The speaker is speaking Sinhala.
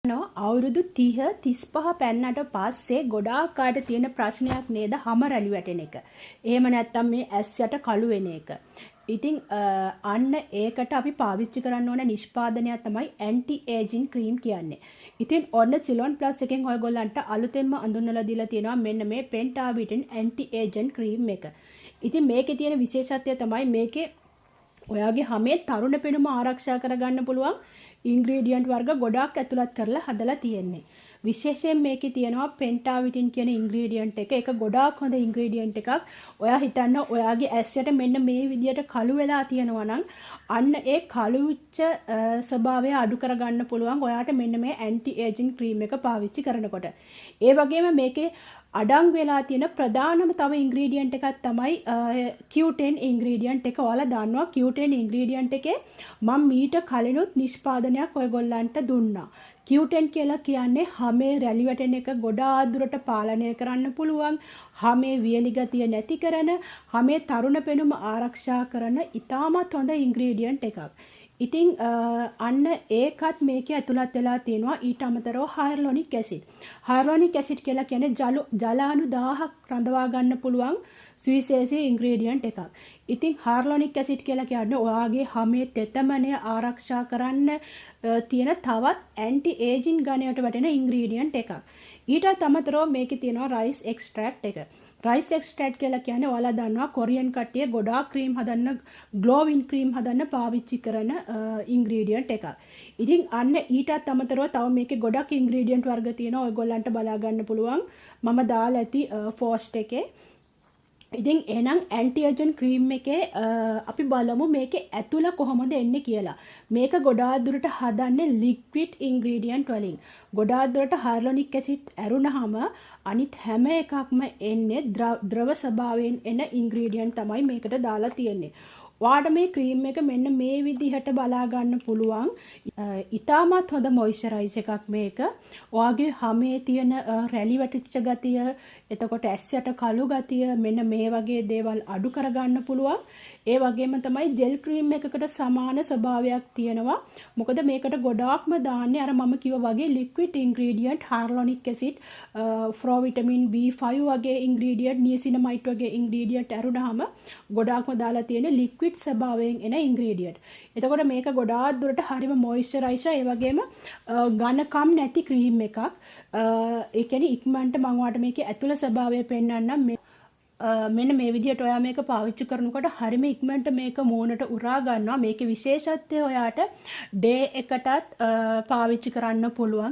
අවුරුදු 30 35 පැන්නට පස්සේ ගොඩාක් අයට තියෙන ප්‍රශ්නයක් නේද හැම රැලි වැටෙන එක. එහෙම නැත්නම් මේ ඇස් යට කළු වෙන එක. ඉතින් අන්න ඒකට අපි පාවිච්චි කරන්න ඕන නිෂ්පාදනයක් තමයි ඇන්ටි ඒජින් ක්‍රීම් කියන්නේ. ඉතින් ඔන්න සිලොන් ප්ලස් එකෙන් ඔයගොල්ලන්ට අලුතෙන්ම අඳුන්වලා දීලා තියෙනවා මෙන්න මේ පෙන්ටාවිටින් ඇන්ටි ඒජන් ක්‍රීම් එක. ඉතින් මේකේ තියෙන විශේෂත්වය තමයි මේකේ ඔයාගේ හැමේ තරුණ පෙනුම ආරක්ෂා කරගන්න පුළුවන් ඉන්ග්‍රීඩියන්ට් වර්ග ගොඩාක් ඇතුළත් කරලා හදලා තියෙන්නේ. විශේෂයෙන් මේකේ තියෙනවා පෙන්ටාවිටින් කියන ඉන්ග්‍රීඩියන්ට් එක. ඒක ගොඩාක් හොඳ ඉන්ග්‍රීඩියන්ට් එකක්. ඔයා හිතන්න ඔයාගේ ඇස්යට මෙන්න මේ විදියට කළු වෙලා තියෙනවා නම් අන්න ඒ කළුච්ච ස්වභාවය අඩු කරගන්න පුළුවන් ඔයාට මෙන්න මේ ඇන්ටි ඒජින් ක්‍රීම් එක පාවිච්චි කරනකොට. ඒ වගේම මේකේ අඩංගු වෙලා තියෙන ප්‍රධානම තව ඉන්ග්‍රීඩියන්ට් එකක් තමයි Q10 ඉන්ග්‍රීඩියන්ට් එක. ඔයාලා දන්නවා Q10 ඉන්ග්‍රීඩියන්ට් එකේ මම මීට කලිනුත් නිෂ්පාදනයක් ඔයගොල්ලන්ට දුන්නා. Q10 කියලා කියන්නේ හැමේ රැලි වැටෙන එක ගොඩාක් දුරට පාලනය කරන්න පුළුවන්, හැමේ වියලි ගතිය නැති කරන, හැමේ තරුණ පෙනුම ආරක්ෂා කරන ඉතාමත් හොඳ ඉන්ග්‍රීඩියන්ට් එකක්. ඉතින් අන්න ඒකත් මේකේ ඇතුළත් වෙලා තියෙනවා. ඊට අමතරව හයලුරොනික් ඇසිඩ්. හයලුරොනික් ඇසිඩ් කියලා කියන්නේ ජලාණු 1000ක් රඳවා ගන්න පුළුවන් සුවිශේෂී ඉන්ග්‍රීඩියන්ට් එකක්. ඉතින් හයලුරොනික් ඇසිඩ් කියලා කියන්නේ ඔයාගේ හැමේ තෙතමනය ආරක්ෂා කරන්න තියෙන තවත් ඇන්ටි ඒජින් ගණයට වැටෙන ඉන්ග්‍රීඩියන්ට් එකක්. ඊටත් අමතරව මේකේ තියෙනවා රයිස් එක්ස්ට්‍රැක්ට් එක. රයිස් එක්ස්ට්‍රැක්ට් කියලා කියන්නේ ඔයාලා දන්නවා කොරියන් කට්ටිය ගොඩාක් ක්‍රීම් හදන්න, ග්ලෝවින් ක්‍රීම් හදන්න පාවිච්චි කරන ඉන්ග්‍රීඩියන්ට් එකක්. ඉතින් අන්න ඊටත් අමතරව තව මේකේ ගොඩක් ඉන්ග්‍රීඩියන්ට් වර්ග තියෙනවා. ඔයගොල්ලන්ට බලා ගන්න පුළුවන්. මම දාලා ඇති ෆෝස්ට් එකේ. ඉතින් එහෙනම් ඇන්ටි ඒජන් ක්‍රීම් එකේ අපි බලමු මේකේ ඇතුළ කොහොමද එන්නේ කියලා. මේක ගොඩාක් දුරට හදන්නේ ලික්විඩ් ඉන්ග්‍රීඩියන්ට් වලින්. ගොඩාක් දුරට හයලුරොනික් ඇසිඩ් ඇරුණාම අනිත් හැම එකක්ම එන්නේ ද්‍රව ස්වභාවයෙන් එන ඉන්ග්‍රීඩියන්ට් තමයි මේකට දාලා තියෙන්නේ. ඔයාට මේ ක්‍රීම් එක මෙන්න මේ විදිහට බලා ගන්න පුළුවන්. ඉතාමත් හොඳ මොයිස්චරයිස් එකක් මේක. ඔයාගේ හැමේ තියෙන රැලි වැටිච්ච ගතිය, එතකොට ඇස් යට කළු ගතිය මෙන්න මේ වගේ දේවල් අඩු කරගන්න පුළුවන්. ඒ වගේම තමයි ජෙල් ක්‍රීම් එකකට සමාන ස්වභාවයක් තියෙනවා. මොකද මේකට ගොඩාක්ම දාන්නේ අර මම කිව්වා වගේ ලික්විඩ් ඉන්ග්‍රීඩියන්ට්, හයලුරොනික් ඇසිඩ්, ප්‍රෝවිටමින් B5 වගේ ඉන්ග්‍රීඩියන්ට්, නියසිනමයිඩ් වගේ ඉන්ග්‍රීඩියන්ට් ඇරුණාම ගොඩාක්ම දාලා තියෙන ලික්විඩ් ස්වභාවයෙන් එන ඉන්ග්‍රීඩියන්ට්. එතකොට මේක ගොඩාක් දුරට හරිම මොයිස්චරයිසර්, ඒ වගේම ඝනකම් නැති ක්‍රීම් එකක්. ඒ කියන්නේ ඉක්මනට මම ඔයාලට මේකේ ඇතුළ ස්වභාවය පෙන්වන්නම්. මෙන්න මේ විදිහට ඔයා මේක පාවිච්චි කරනකොට හරිම ඉක්මනට මේක මූණට උරා ගන්නවා. මේකේ විශේෂත්වය ඔයාට ඩේ එකටත් පාවිච්චි කරන්න පුළුවන්.